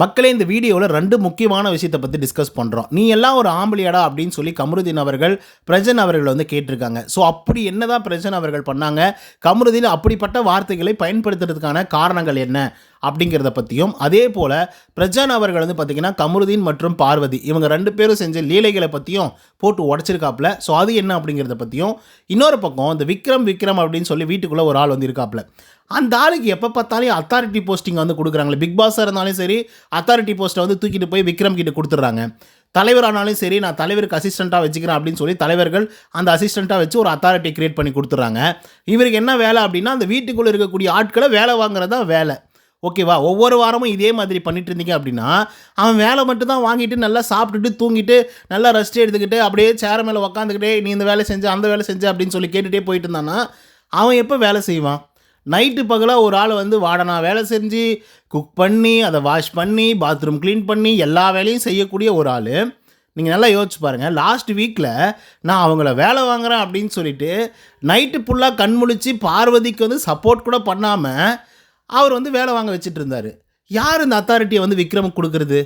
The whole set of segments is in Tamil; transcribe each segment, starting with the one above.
மக்களே இந்த வீடியோவில் 2 முக்கியமான விஷயத்தை பற்றி டிஸ்கஸ் பண்ணுறோம். நீ எல்லாம் ஒரு ஆம்பளையாடா அப்படின்னு சொல்லி கமருதீன் அவர்கள் பிரஜன் அவர்கள் வந்து கேட்டிருக்காங்க. ஸோ அப்படி என்னதான் பிரஜன் அவர்கள் பண்ணாங்க, கமருதீன் அப்படிப்பட்ட வார்த்தைகளை பயன்படுத்துறதுக்கான காரணங்கள் என்ன அப்படிங்கிறத பற்றியும், அதே போல் பிரஜன் அவர்கள் வந்து பார்த்திங்கன்னா கமருதீன் மற்றும் பார்வதி இவங்க 2 பேரும் செஞ்ச லீலைகளை பற்றியும் போட்டு உடச்சிருக்காப்புல. ஸோ அது என்ன அப்படிங்கிறத பற்றியும், இன்னொரு பக்கம் இந்த விக்ரம் அப்படின்னு சொல்லி வீட்டுக்குள்ளே ஒரு ஆள் வந்து இருக்காப்புல. அந்த ஆளுக்கு எப்போ பார்த்தாலும் அத்தாரிட்டி போஸ்டிங் வந்து கொடுக்குறாங்களே, பிக் பாஸாக இருந்தாலும் சரி அத்தாரிட்டி போஸ்ட்டை வந்து தூக்கிட்டு போய் விக்ரம் கிட்ட கொடுத்துட்றாங்க. தலைவரானாலும் சரி நான் தலைவருக்கு அசிஸ்டண்ட்டாக வச்சுக்கிறேன் அப்படின்னு சொல்லி தலைவர்கள் அந்த அசிஸ்டண்ட்டாக வச்சு ஒரு அத்தாரிட்டி கிரியேட் பண்ணி கொடுத்துட்றாங்க. இவருக்கு என்ன வேலை அப்படின்னா அந்த வீட்டுக்குள்ளே இருக்கக்கூடிய ஆட்களை வேலை வாங்குறது தான் வேலை. ஓகேவா? ஒவ்வொரு வாரமும் இதே மாதிரி பண்ணிட்டு இருந்தீங்க அப்படின்னா அவன் வேலை மட்டும் தான் வாங்கிட்டு நல்லா சாப்பிட்டுட்டு தூங்கிட்டு நல்லா ரெஸ்ட் எடுத்துக்கிட்டு அப்படியே சேர் மேலே உக்காந்துக்கிட்டே நீ இந்த வேலை செஞ்ச அந்த வேலை செஞ்ச அப்படின்னு சொல்லி கேட்டுகிட்டே போயிட்டு இருந்தான்னா அவன் எப்போ வேலை செய்வான்? நைட்டு பகலாக ஒரு ஆள் வந்து வாடனா வேலை செஞ்சு குக் பண்ணி அதை வாஷ் பண்ணி பாத்ரூம் க்ளீன் பண்ணி எல்லா வேலையும் செய்யக்கூடிய ஒரு ஆள். நீங்கள் நல்லா யோசிச்சு பாருங்கள். லாஸ்ட் வீக்கில் நான் அவங்கள வேலை வாங்குகிறேன் அப்படின்னு சொல்லிட்டு நைட்டு ஃபுல்லாக கண்முழிச்சு பார்வதிக்கு வந்து சப்போர்ட் கூட பண்ணாமல் அவர் வந்து வேலை வாங்க வச்சுட்டு இருந்தார். யார் இந்த அத்தாரிட்டியை வந்து விக்ரமுக்கு கொடுக்குறது?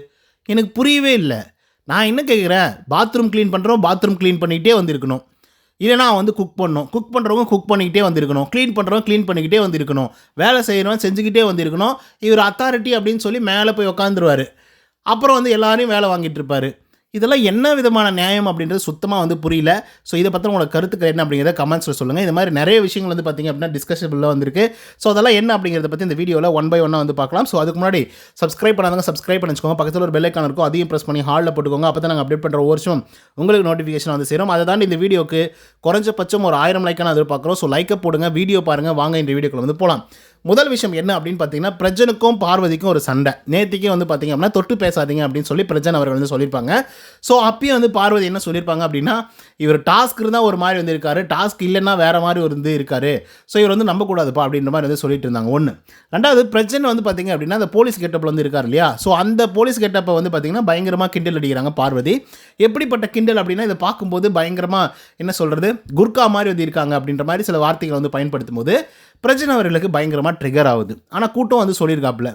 எனக்கு புரியவே இல்லை. நான் என்ன கேட்குறேன், பாத்ரூம் க்ளீன் பண்ணுறோம், பாத்ரூம் க்ளீன் பண்ணிக்கிட்டே வந்திருக்கணும். இல்லைனா வந்து குக் பண்ணணும், குக் பண்ணுறவங்க குக் பண்ணிக்கிட்டே வந்திருக்கணும், க்ளீன் பண்ணுறவங்க க்ளீன் பண்ணிக்கிட்டே வந்திருக்கணும், வேலை செய்கிறவங்க செஞ்சுக்கிட்டே வந்திருக்கணும். இவர் அத்தாரிட்டி அப்படின்னு சொல்லி மேலே போய் உக்காந்துருவார். அப்புறம் வந்து எல்லாரையும் வேலை வாங்கிட்டு இருப்பார். இதெல்லாம் என்ன விதமான நியாயம் அப்படின்றது சுத்தமாக வந்து புரியல. ஸோ இதை பற்றி உங்களோட கருத்துக்கள் என்ன அப்படிங்கிறத கமெண்ட்ஸில் சொல்லுங்கள். இந்த மாதிரி நிறைய விஷயங்கள் வந்து பார்த்திங்க அப்படின்னா டிஸ்கஷபிளில் வந்திருக்கு. ஸோ அதெல்லாம் என்ன அப்படிங்கிறத பற்றி இந்த வீடியோவில் 1 by 1 வந்து பார்க்கலாம். ஸோ அதுக்கு முன்னாடி சப்ஸ்கிரைப் பண்ணாதவங்க சப்ஸ்கிரைப் பண்ணி வச்சுக்கோங்க. பக்கத்தில் ஒரு பெல் ஐக்கான் இருக்கும், அதையும் ப்ரெஸ் பண்ணி ஹாலில் போட்டுக்கோங்க. அப்போ தான் நாங்கள் அப்டேட் பண்ணுற ஒரு வருஷம் உங்களுக்கு நோட்டிஃபிகேஷன் வந்து சேரும். அதை தாண்டி இந்த வீடியோக்கு குறைஞ்சபட்சம் ஒரு 1000 லைக்கான எதிர்பார்க்குறோம். ஸோ லைக்கை போடுங்க, வீடியோ பாருங்கள். வாங்க இந்த வீடியோக்குள்ள வந்து போகலாம். முதல் விஷயம் என்ன அப்படின்னு பார்த்தீங்கன்னா, பிரஜனுக்கும் பார்வதிக்கும் ஒரு சண்டை. நேற்றுக்கே வந்து பார்த்திங்க அப்படின்னா தொட்டு பேசாதீங்க அப்படின்னு சொல்லி பிரஜன் அவர்கள் வந்து சொல்லியிருப்பாங்க. ஸோ அப்பயும் வந்து பார்வதி என்ன சொல்லியிருப்பாங்க அப்படின்னா, இவர் டாஸ்க் இருந்தால் ஒரு மாதிரி வந்து இருக்காரு, டாஸ்க் இல்லைன்னா வேறு மாதிரி ஒரு வந்து இருக்காரு, ஸோ இவர் வந்து நம்பக்கூடாதுப்பா அப்படின்ற மாதிரி வந்து சொல்லிட்டு இருந்தாங்க. ஒன்று. ரெண்டாவது, பிரஜன் வந்து பார்த்திங்க அப்படின்னா அந்த போலீஸ் கெட்டப்பில் வந்து இருக்கார் இல்லையா? ஸோ அந்த போலீஸ் கெட்டப்பை வந்து பார்த்திங்கன்னா பயங்கரமாக கிண்டல் அடிக்கிறாங்க பார்வதி. எப்படிப்பட்ட கிண்டல் அப்படின்னா, இதை பார்க்கும்போது பயங்கரமாக என்ன சொல்கிறது, குர்கா மாதிரி வந்து இருக்காங்க அப்படின்ற மாதிரி சில வார்த்தைகளை வந்து பயன்படுத்தும் போது பிரஜன் அவர்களுக்கு பயங்கரமாக ட்ரிகர் ஆகுது. ஆனால் கூட்டம் வந்து சொல்லியிருக்காப்புல.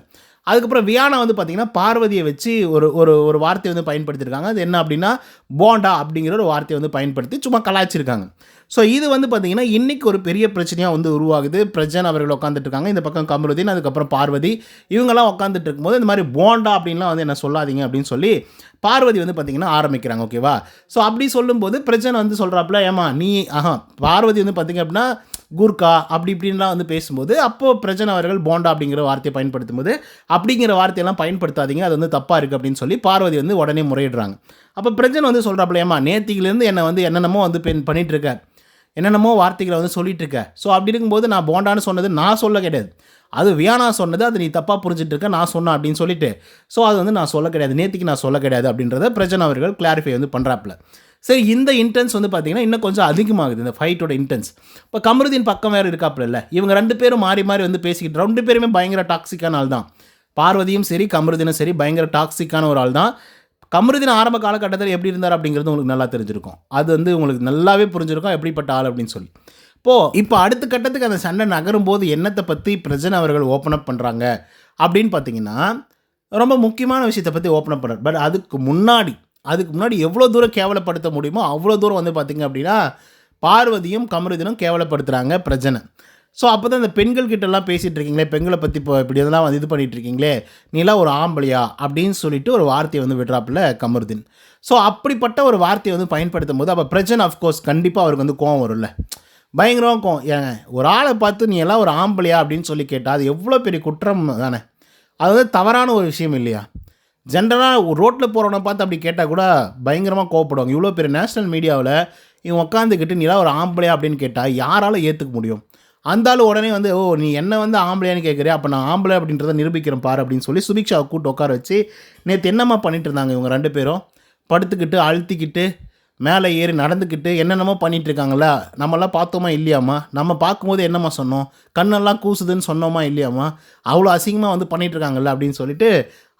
அதுக்கப்புறம் வியானா வந்து பார்த்திங்கன்னா பார்வதியை வச்சு ஒரு வார்த்தையை வந்து பயன்படுத்தியிருக்காங்க. அது என்ன அப்படின்னா போண்டா அப்படிங்கிற ஒரு வார்த்தையை வந்து பயன்படுத்தி சும்மா கலாய்ச்சிருக்காங்க. ஸோ இது வந்து பார்த்திங்கன்னா இன்றைக்கி ஒரு பெரிய பிரச்சனையாக வந்து உருவாகுது. பிரஜன் அவர்கள் உட்காந்துட்டு இருக்காங்க, இந்த பக்கம் கமருதீன், அதுக்கப்புறம் பார்வதி இவங்கெல்லாம் உட்காந்துட்டு இருக்கும்போது இந்த மாதிரி போண்டா அப்படின்லாம் வந்து என்ன சொல்லாதீங்க அப்படின்னு சொல்லி பார்வதி வந்து பார்த்திங்கன்னா ஆரம்பிக்கிறாங்க. ஓகேவா? ஸோ அப்படி சொல்லும்போது பிரஜன் வந்து சொல்கிறாப்புல, ஏமா நீ பார்வதி வந்து பார்த்திங்க அப்படின்னா குர்கா அப்படி இப்படின்லாம் வந்து பேசும்போது அப்போது பிரஜன் அவர்கள் போண்டா அப்படிங்கிற வார்த்தையை பயன்படுத்தும் போது அப்படிங்கிற வார்த்தையெல்லாம் பயன்படுத்தாதீங்க, அது வந்து தப்பாக இருக்குது அப்படின்னு சொல்லி பார்வதி வந்து உடனே முறையிடுறாங்க. அப்போ பிரஜன் வந்து சொல்கிறாப்புல, ஏமா நேத்திக்கிலேருந்து என்னை வந்து என்னென்னமோ வந்து பண்ணிகிட்ருக்கேன், என்னென்னமோ வார்த்தைகளை வந்து சொல்லிகிட்டு ஸோ அப்படி இருக்கும்போது நான் போண்டான்னு சொன்னது நான் சொல்ல கிடையாது, அது வியானா சொன்னது, அது நீ தப்பாக புரிஞ்சுட்டு இருக்க, நான் சொன்னேன் அப்படின்னு சொல்லிட்டு ஸோ அது வந்து நான் சொல்ல கிடையாது, நேற்றுக்கு நான் சொல்ல கிடையாது அப்படின்றத பிரஜன் அவர்கள் கிளாரிஃபை வந்து பண்ணுறாப்புல. சரி, இந்த இன்டென்ஸ் வந்து பார்த்திங்கன்னா இன்னும் கொஞ்சம் அதிகமாகுது, இந்த ஃபைட்டோட இன்டென்ஸ். இப்போ கமருதீன் பக்கம் வேறு இருக்காப்புல இல்லை, இவங்க 2 பேரும் மாறி மாறி வந்து பேசிக்கிட்டு 2 பேருமே பயங்கர டாக்ஸிக்கான ஆள் தான். பார்வதியும் சரி கமருதீனும் சரி பயங்கர டாக்ஸிக்கான ஒரு ஆள் தான். கமருதீன் ஆரம்ப காலகட்டத்தில் எப்படி இருந்தார் அப்படிங்கிறது உங்களுக்கு நல்லா தெரிஞ்சிருக்கும். அது வந்து உங்களுக்கு நல்லாவே புரிஞ்சிருக்கும் எப்படிப்பட்ட ஆள் அப்படின்னு சொல்லி. இப்போ அடுத்த கட்டத்துக்கு அந்த சண்டை நகரும் போது என்னத்தை பற்றி பிரஜன் அவர்கள் ஓப்பன் அப் பண்ணுறாங்க அப்படின்னு பார்த்தீங்கன்னா, ரொம்ப முக்கியமான விஷயத்தை பற்றி ஓப்பன் அப் பண்ணுறாரு. பட் அதுக்கு முன்னாடி எவ்வளோ தூரம் கேவலப்படுத்த முடியுமோ அவ்வளோ தூரம் வந்து பார்த்திங்க அப்படின்னா பார்வதியும் கமருதீனும் கேவலப்படுத்துகிறாங்க பிரஜனை. ஸோ அப்போ தான் இந்த பெண்கள் கிட்டலாம் பேசிகிட்டு இருக்கீங்களே, பெண்களை பற்றி இப்போ இப்படி இதெல்லாம் வந்து இது பண்ணிகிட்டு இருக்கீங்களே, நீலாம் ஒரு ஆம்பளையா அப்படின்னு சொல்லிட்டு ஒரு வார்த்தையை வந்து விடுறாப்புல கமருதீன். ஸோ அப்படிப்பட்ட ஒரு வார்த்தையை வந்து பயன்படுத்தும் போது அப்போ பிரஜன் அஃப்கோர்ஸ் கண்டிப்பாக அவருக்கு வந்து கோவம் வரும்ல, பயங்கரமாக கோவம். ஏங்க ஒரு ஆளை பார்த்து நீ எல்லாம் ஒரு ஆம்பளையா அப்படின்னு சொல்லி கேட்டால் அது எவ்வளோ பெரிய குற்றம் தானே, அது வந்து தவறான ஒரு விஷயம் இல்லையா? ஜென்ரலாக ரோட்டில் போகிறவனை பார்த்து அப்படி கேட்டால் கூட பயங்கரமாக கோவப்படுவாங்க. இவ்வளோ பெரிய நேஷ்னல் மீடியாவில் இவன் உட்காந்துக்கிட்டு நீலாம் ஒரு ஆம்பளையா அப்படின்னு கேட்டால் யாரால் ஏற்றுக்க முடியும்? அந்த ஆள் உடனே வந்து ஓ நீ என்ன வந்து ஆம்பளையான்னு கேட்குறியா, அப்போ நான் ஆம்பளை அப்படின்றத நிரூபிக்கிறேன் பாரு அப்படின்னு சொல்லி சுபிக்ஷாவை கூட்டு உட்கார வச்சு நேற்று என்னம்மா பண்ணிட்டு இருந்தாங்க இவங்க 2 பேரும், படுத்துக்கிட்டு அழுத்திக்கிட்டு மேலே ஏறி நடந்துக்கிட்டு என்னென்னமோ பண்ணிகிட்டு இருக்காங்களா, நம்மளாம் பார்த்தோமா இல்லையாம்மா, நம்ம பார்க்கும்போது என்னம்மா சொன்னோம், கண்ணெல்லாம் கூசுதுன்னு சொன்னோமா இல்லையாம்மா, அவ்வளோ அசிங்கமாக வந்து பண்ணிகிட்டு இருக்காங்கல்ல அப்படின்னு சொல்லிட்டு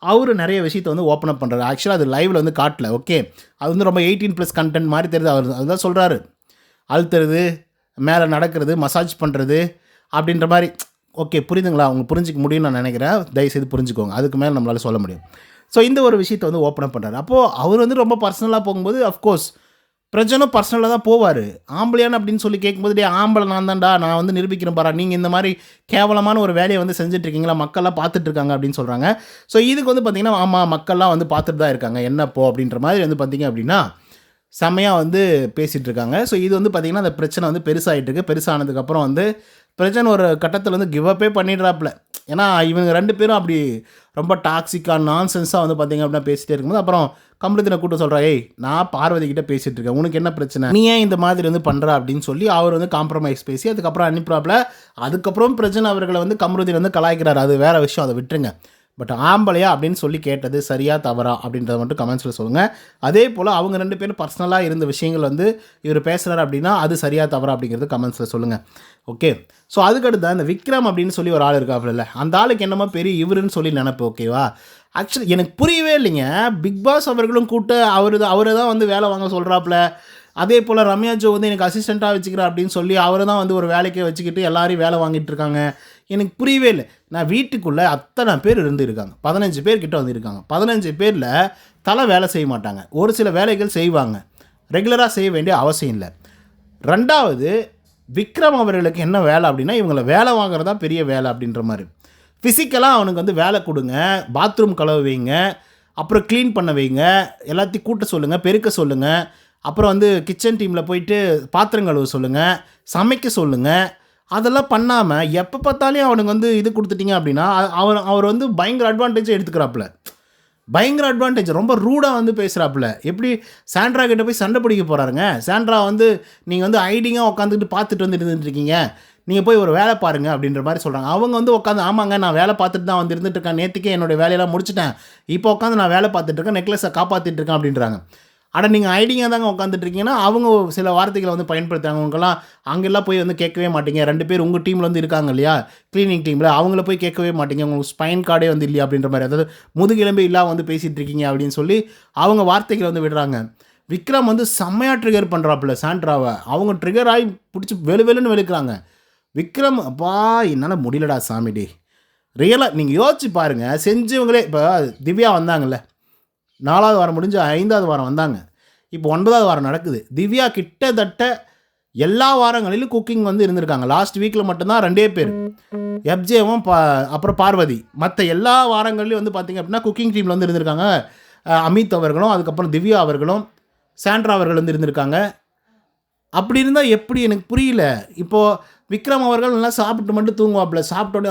அவர் நிறைய விஷயத்தை வந்து ஓப்பன் அப் பண்ணுறாரு. ஆக்சுவலாக அது லைவில் வந்து காட்டல, ஓகே, அது வந்து ரொம்ப 18+ கண்டென்ட் மாதிரி தெரியுது. அவர் அதுதான் சொல்கிறாரு, அழுத்துறது, மேலே நடக்கிறது, மசாஜ் பண்ணுறது அப்படின்ற மாதிரி ஓகே புரியுதுங்களா? உங்களுக்கு புரிஞ்சிக்க முடியும்னு நான் நினைக்கிறேன். தயவுசெய்து புரிஞ்சுக்கோங்க. அதுக்கு மேலே நம்மளால் சொல்ல முடியும். ஸோ இந்த ஒரு விஷயத்தை வந்து ஓப்பன் அப் பண்ணுறாரு. அப்போது அவர் வந்து ரொம்ப பர்சனலாக போகும்போது அஃப்கோர்ஸ் பிரஜனும் பர்சனலாக தான் போவார். ஆம்பளையான அப்படின்னு சொல்லி கேட்கும்போது, டே ஆம்பளை நான் தான்டா, நான் வந்து நிரூபிக்கிறேன் பாரா, நீங்கள் இந்த மாதிரி கேவலமான ஒரு வேலையை வந்து செஞ்சுட்ருக்கீங்களா, மக்கள்லாம் பார்த்துட்ருக்காங்க அப்படின்னு சொல்கிறாங்க. ஸோ இதுக்கு வந்து பார்த்திங்கன்னா, ஆமாம் மக்கள்லாம் வந்து பார்த்துட்டு தான் இருக்காங்க, என்னப்போ அப்படின்ற மாதிரி வந்து பார்த்திங்க அப்படின்னா செம்மையாக வந்து பேசிகிட்டு இருக்காங்க. ஸோ இது வந்து பார்த்திங்கன்னா அந்த பிரச்சனை வந்து பெருசாகிட்டு இருக்கு. பெருசானதுக்கப்புறம் வந்து பிரச்சனை ஒரு கட்டத்தில் வந்து கிவ் அப்பே பண்ணிடுறாப்புல. ஏன்னா இவங்க 2 பேரும் அப்படி ரொம்ப டாக்ஸிக்காக நான்சென்ஸாக வந்து பார்த்திங்க அப்படின்னா பேசிகிட்டே இருக்கும்போது அப்புறம் கமருதீனை கூட்ட சொல்கிறா, ஏய் நான் பார்வதி கிட்ட பேசிகிட்டு இருக்கேன், உனக்கு என்ன பிரச்சனை, நீ ஏன் இந்த மாதிரி வந்து பண்ணுற அப்படின்னு சொல்லி அவர் வந்து காம்ப்ரமைஸ் பேசி அதுக்கப்புறம் அனுப்புறாப்புல. அதுக்கப்புறம் பிரச்சனை அவர்களை வந்து கமருதீன் வந்து கலாய்க்கிறார். அது வேறு விஷயம், அதை விட்டுருங்க. பட் ஆம்பளையா அப்படின்னு சொல்லி கேட்டது சரியா தவறா அப்படின்றத மட்டும் கமெண்ட்ஸில் சொல்லுங்கள். அதே போல் அவங்க 2 பேரும் பர்சனலாக இருந்த விஷயங்கள் வந்து இவர் பேசுகிறார் அப்படின்னா அது சரியா தவறா அப்படிங்கிறது கமெண்ட்ஸில் சொல்லுங்கள். ஓகே. ஸோ அதுக்கடுத்து இந்த விக்ரம் அப்படின்னு சொல்லி ஒரு ஆள் இருக்காப்புல, அந்த ஆளுக்கு என்னமோ பெரிய இவருன்னு சொல்லி நினப்பு. ஓகேவா? ஆக்சுவலி எனக்கு புரியவே இல்லைங்க. பிக் பாஸ் அவர்களும் கூப்பிட்டு அவரை தான் வந்து வேலை வாங்க சொல்கிறாப்புல. அதே போல் ரம்யா ஜோ வந்து எனக்கு அசிஸ்டண்ட்டாக வச்சுக்கிறேன் அப்படின்னு சொல்லி அவரை தான் வந்து ஒரு வேலைக்கே வச்சுக்கிட்டு எல்லாரையும் வேலை வாங்கிட்டு இருக்காங்க. எனக்கு புரியவே இல்லை. நான் வீட்டுக்குள்ளே அத்தனை பேர் இருக்காங்க, 15 பேர் கிட்ட வந்துருக்காங்க. 15 பேரில் தலை வேலை செய்ய மாட்டாங்க, ஒரு சில வேலைகள் செய்வாங்க, ரெகுலராக செய்ய வேண்டிய அவசியம் இல்லை. 2வது விக்ரம் அவர்களுக்கு என்ன வேலை அப்படின்னா இவங்களை வேலை வாங்குறது தான் பெரிய வேலை அப்படின்ற மாதிரி. ஃபிசிக்கலாக அவனுக்கு வந்து வேலை கொடுங்க, பாத்ரூம் கழுவ வைங்க, அப்புறம் க்ளீன் பண்ண வைங்க, எல்லாத்தையும் கூட்ட சொல்லுங்கள், பெருக்க சொல்லுங்கள், அப்புறம் வந்து கிச்சன் டீமில் போயிட்டு பாத்திரம் கழுவ சொல்லுங்கள், சமைக்க சொல்லுங்கள். அதெல்லாம் பண்ணாமல் எப்போ பார்த்தாலும் அவனுக்கு வந்து இது கொடுத்துட்டிங்க அப்படின்னா அவர் வந்து பயங்கர அட்வான்டேஜை எடுத்துக்கிறாப்புல. பயங்கர அட்வான்டேஜ், ரொம்ப ரூடாக வந்து பேசுகிறாப்புல. எப்படி சாண்ட்ரா கிட்ட போய் சண்டை பிடிக்க போகிறாருங்க. சாண்ட்ரா வந்து நீங்கள் வந்து ஐடிங்காக உட்காந்துட்டு பார்த்துட்டு வந்து இருந்துட்டுருக்கீங்க, நீங்கள் போய் ஒரு வேலை பாருங்கள் அப்படின்ற மாதிரி சொல்கிறாங்க. அவங்க வந்து உட்காந்து ஆமாங்க நான் வேலை பார்த்துட்டு தான் வந்து இருந்துட்டுருக்கேன், நேற்றுக்கே என்னோடய வேலையெல்லாம் முடிச்சிட்டேன், இப்போ உட்காந்து நான் வேலை பார்த்துட்ருக்கேன், நெக்லஸை காப்பாற்றிட்டு இருக்கேன் அப்படின்றாங்க. ஆனால் நீங்கள் ஐடிங்காக தாங்க உட்காந்துட்ருக்கீங்கன்னா அவங்க சில வார்த்தைகளை வந்து பயன்படுத்துகிறாங்க. அவங்கெல்லாம் அங்கெல்லாம் போய் வந்து கேட்கவே மாட்டீங்க. 2 பேர் உங்கள் டீமில் வந்து இருக்காங்க இல்லையா, க்ளீனிங் டீமில், அவங்கள போய் கேட்கவே மாட்டீங்க, உங்களுக்கு ஸ்பைன் கார்டே வந்து இல்லையா அப்படின்ற மாதிரி, அதாவது முதுகெலும்பே இல்லாமல் வந்து பேசிகிட்டு இருக்கீங்க அப்படின்னு சொல்லி அவங்க வார்த்தைகளை வந்து விடுறாங்க. விக்ரம் வந்து செம்மையாக ட்ரிகர் பண்ணுறாப்புல சாண்ட்ராவை. அவங்க ட்ரிகர் ஆகி பிடிச்சி வெளுன்னு வெளுக்கிறாங்க. விக்ரம் அப்பா என்னால் முடியலடா சாமிடி. ரியலாக நீங்கள் யோசிச்சு பாருங்கள். செஞ்சவங்களே இப்போ திவ்யா வந்தாங்கல்ல, 4வது வாரம் முடிஞ்சு 5வது வாரம் வந்தாங்க, இப்போ 9வது வாரம் நடக்குது. திவ்யா கிட்டத்தட்ட எல்லா வாரங்களிலும் குக்கிங் வந்து இருந்திருக்காங்க. லாஸ்ட் வீக்கில் மட்டும்தான் 2 பேர், எப்ஜேவும் அப்புறம் பார்வதி. மற்ற எல்லா வாரங்கள்லையும் வந்து பார்த்திங்க அப்படின்னா குக்கிங் டீமில் வந்து இருந்திருக்காங்க. அமித் அவர்களும் அதுக்கப்புறம் திவ்யா அவர்களும் சாண்ட்ரா அவர்கள் வந்து இருந்திருக்காங்க. அப்படி இருந்தால் எப்படி எனக்கு புரியல. இப்போது விக்ரம் அவர்கள் நல்லா சாப்பிட்டு மட்டும் தூங்குவாப்புல, சாப்பிட்டோட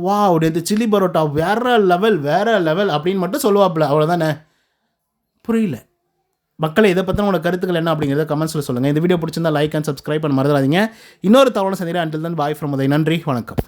வா அப்படியே சில்லி பரோட்டா வேறு லெவல் அப்படின்னு மட்டும் சொல்லுவாப்புல, அவ்வளோதானே. புரியல. மக்களை இதை பற்றின உங்களோட கருத்துக்கள் என்ன அப்படிங்கிறத கமெண்ட்ஸில் சொல்லுங்கள். இந்த வீடியோ பிடிச்சிருந்தா லைக் அண்ட் சப்ஸ்கிரைப் பண்ண மறந்துடாதீங்க. இன்னொரு தகவலை சந்திக்கிறேன். Until then bye from Uday. நன்றி, வணக்கம்.